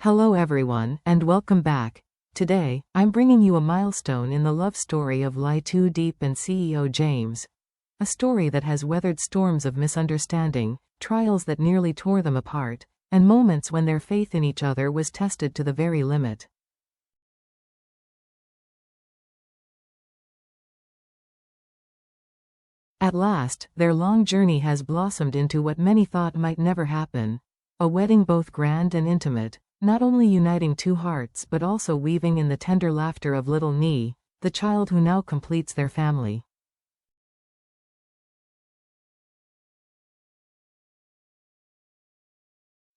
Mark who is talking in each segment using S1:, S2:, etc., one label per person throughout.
S1: Hello everyone, and welcome back. Today, I'm bringing you a milestone in the love story of Diep and CEO James. A story that has weathered storms of misunderstanding, trials that nearly tore them apart, and moments when their faith in each other was tested to the very limit. At last, their long journey has blossomed into what many thought might never happen. A wedding both grand and intimate, not only uniting two hearts but also weaving in the tender laughter of little Nee, the child who now completes their family.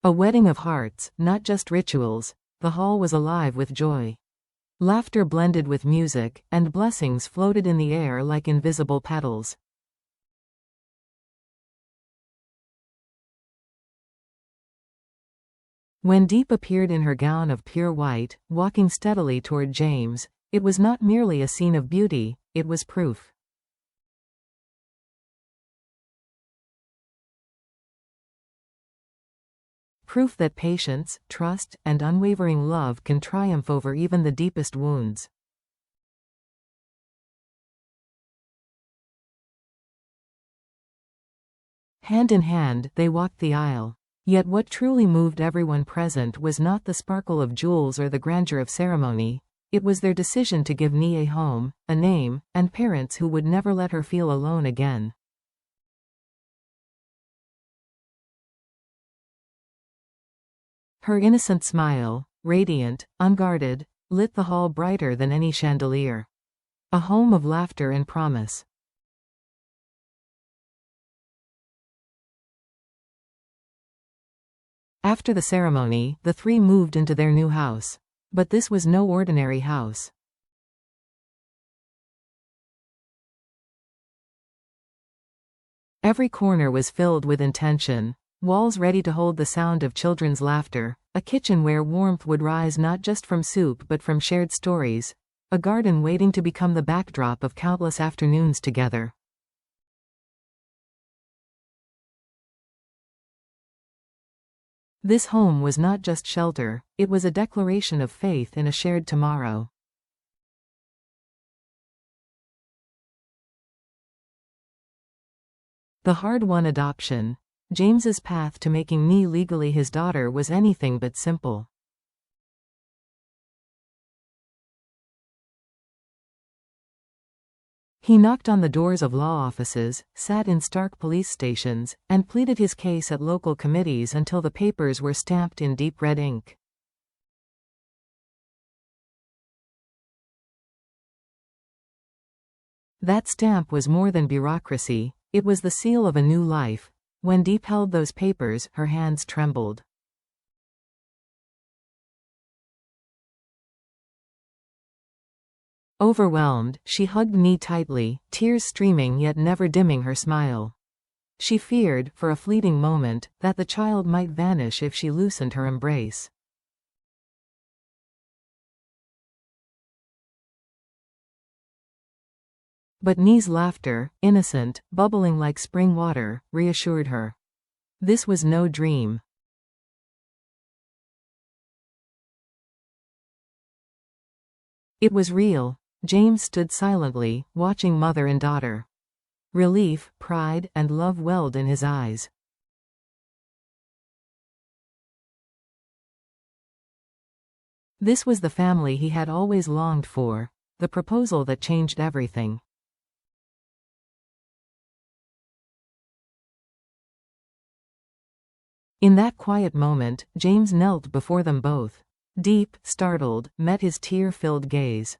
S1: A wedding of hearts, not just rituals. The hall was alive with joy. Laughter blended with music, and blessings floated in the air like invisible petals. When Diep appeared in her gown of pure white, walking steadily toward James, it was not merely a scene of beauty, it was proof. Proof that patience, trust, and unwavering love can triumph over even the deepest wounds. Hand in hand, they walked the aisle. Yet what truly moved everyone present was not the sparkle of jewels or the grandeur of ceremony. It was their decision to give Nee a home, a name, and parents who would never let her feel alone again. Her innocent smile, radiant, unguarded, lit the hall brighter than any chandelier. A home of laughter and promise. After the ceremony, the three moved into their new house. But this was no ordinary house. Every corner was filled with intention. Walls ready to hold the sound of children's laughter, a kitchen where warmth would rise not just from soup but from shared stories, a garden waiting to become the backdrop of countless afternoons together. This home was not just shelter, it was a declaration of faith in a shared tomorrow. The hard-won adoption. James's path to making Nee legally his daughter was anything but simple. He knocked on the doors of law offices, sat in stark police stations, and pleaded his case at local committees until the papers were stamped in deep red ink. That stamp was more than bureaucracy, it was the seal of a new life. When Diep held those papers, her hands trembled. Overwhelmed, she hugged Nee tightly, tears streaming yet never dimming her smile. She feared, for a fleeting moment, that the child might vanish if she loosened her embrace. But Nee's laughter, innocent, bubbling like spring water, reassured her. This was no dream. It was real. James stood silently, watching mother and daughter. Relief, pride, and love welled in his eyes. This was the family he had always longed for, the proposal that changed everything. In that quiet moment, James knelt before them both. Diep, startled, met his tear-filled gaze.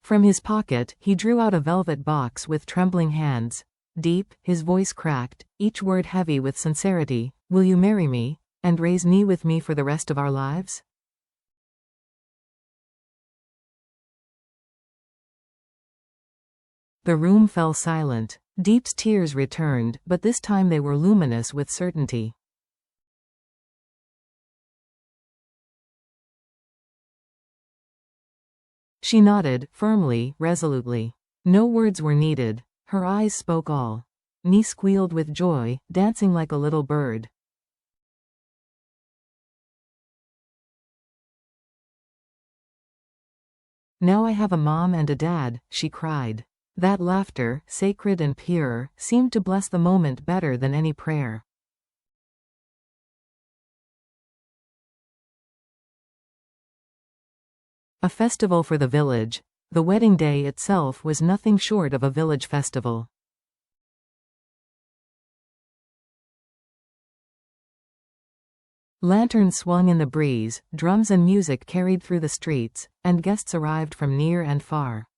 S1: From his pocket, he drew out a velvet box with trembling hands. Diep, his voice cracked, each word heavy with sincerity, "Will you marry me, and raise Nee with me for the rest of our lives?" The room fell silent. Diep's tears returned, but this time they were luminous with certainty. She nodded, firmly, resolutely. No words were needed. Her eyes spoke all. Nee squealed with joy, dancing like a little bird. Now I have a mom and a dad, she cried. That laughter, sacred and pure, seemed to bless the moment better than any prayer. A festival for the village. The wedding day itself was nothing short of a village festival. Lanterns swung in the breeze, drums and music carried through the streets, and guests arrived from near and far.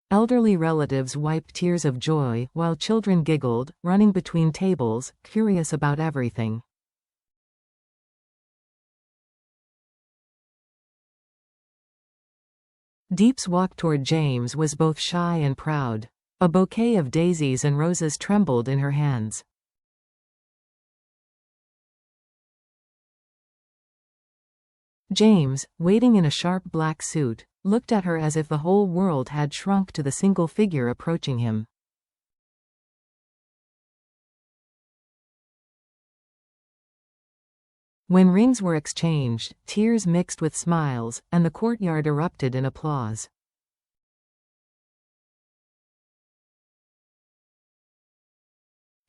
S1: Elderly relatives wiped tears of joy, while children giggled, running between tables, curious about everything. Diep's walk toward James was both shy and proud. A bouquet of daisies and roses trembled in her hands. James, waiting in a sharp black suit, looked at her as if the whole world had shrunk to the single figure approaching him. When rings were exchanged, tears mixed with smiles, and the courtyard erupted in applause.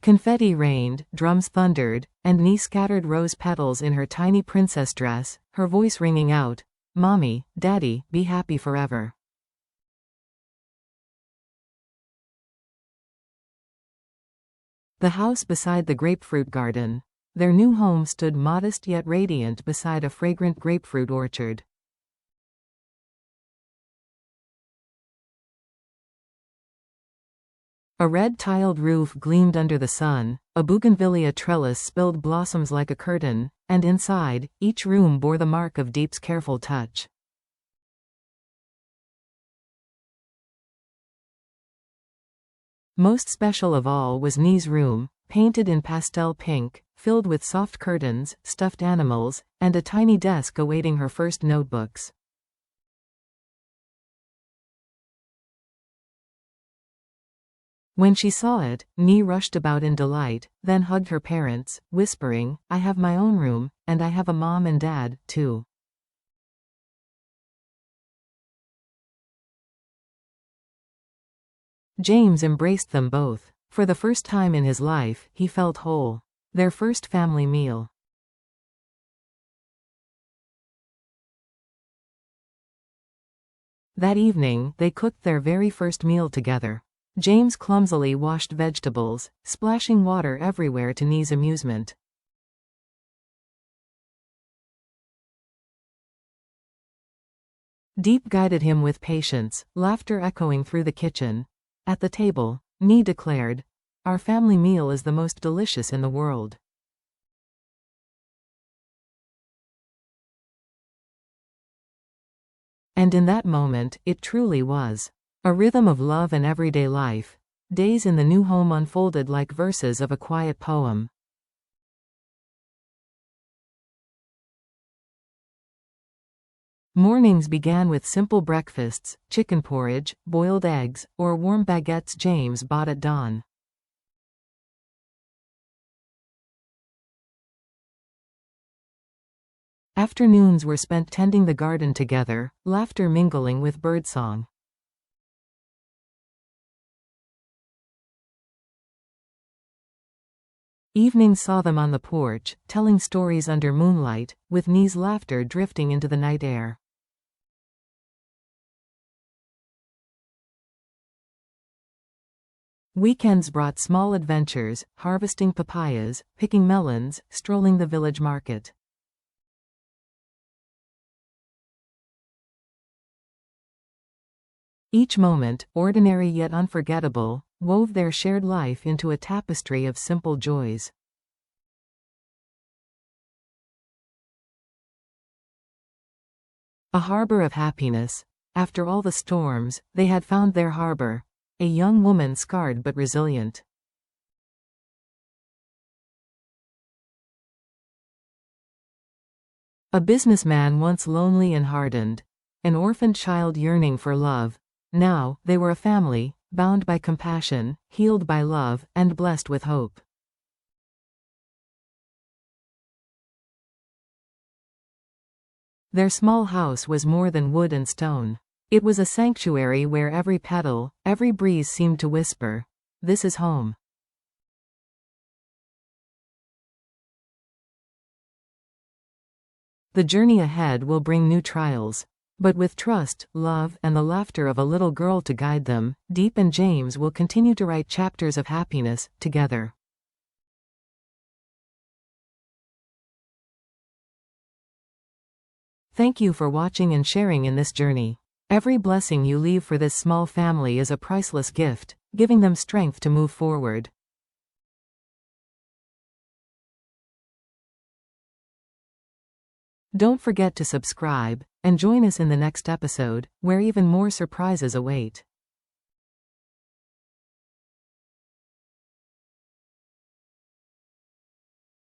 S1: Confetti rained, drums thundered, and Nee scattered rose petals in her tiny princess dress, her voice ringing out, "Mommy, Daddy, be happy forever." The house beside the grapefruit garden. Their new home stood modest yet radiant beside a fragrant grapefruit orchard. A red-tiled roof gleamed under the sun, a bougainvillea trellis spilled blossoms like a curtain, and inside, each room bore the mark of Diep's careful touch. Most special of all was Nee's room, painted in pastel pink, filled with soft curtains, stuffed animals, and a tiny desk awaiting her first notebooks. When she saw it, Nee rushed about in delight, then hugged her parents, whispering, "I have my own room, and I have a mom and dad, too." James embraced them both. For the first time in his life, he felt whole. Their first family meal. That evening, they cooked their very first meal together. James clumsily washed vegetables, splashing water everywhere to Nee's amusement. Diep guided him with patience, laughter echoing through the kitchen. At the table, Nee declared, "Our family meal is the most delicious in the world." And in that moment, it truly was. A rhythm of love and everyday life. Days in the new home unfolded like verses of a quiet poem. Mornings began with simple breakfasts, chicken porridge, boiled eggs, or warm baguettes James bought at dawn. Afternoons were spent tending the garden together, laughter mingling with birdsong. Evenings saw them on the porch, telling stories under moonlight, with Nee's laughter drifting into the night air. Weekends brought small adventures, harvesting papayas, picking melons, strolling the village market. Each moment, ordinary yet unforgettable, wove their shared life into a tapestry of simple joys. A harbor of happiness. After all the storms, they had found their harbor. A young woman scarred but resilient. A businessman once lonely and hardened. an orphaned child yearning for love. Now, they were a family, bound by compassion, healed by love, and blessed with hope. Their small house was more than wood and stone. It was a sanctuary where every petal, every breeze seemed to whisper, "This is home." The journey ahead will bring new trials. But with trust, love, and the laughter of a little girl to guide them, Diep and James will continue to write chapters of happiness, together. Thank you for watching and sharing in this journey. Every blessing you leave for this small family is a priceless gift, giving them strength to move forward. Don't forget to subscribe, and join us in the next episode, where even more surprises await.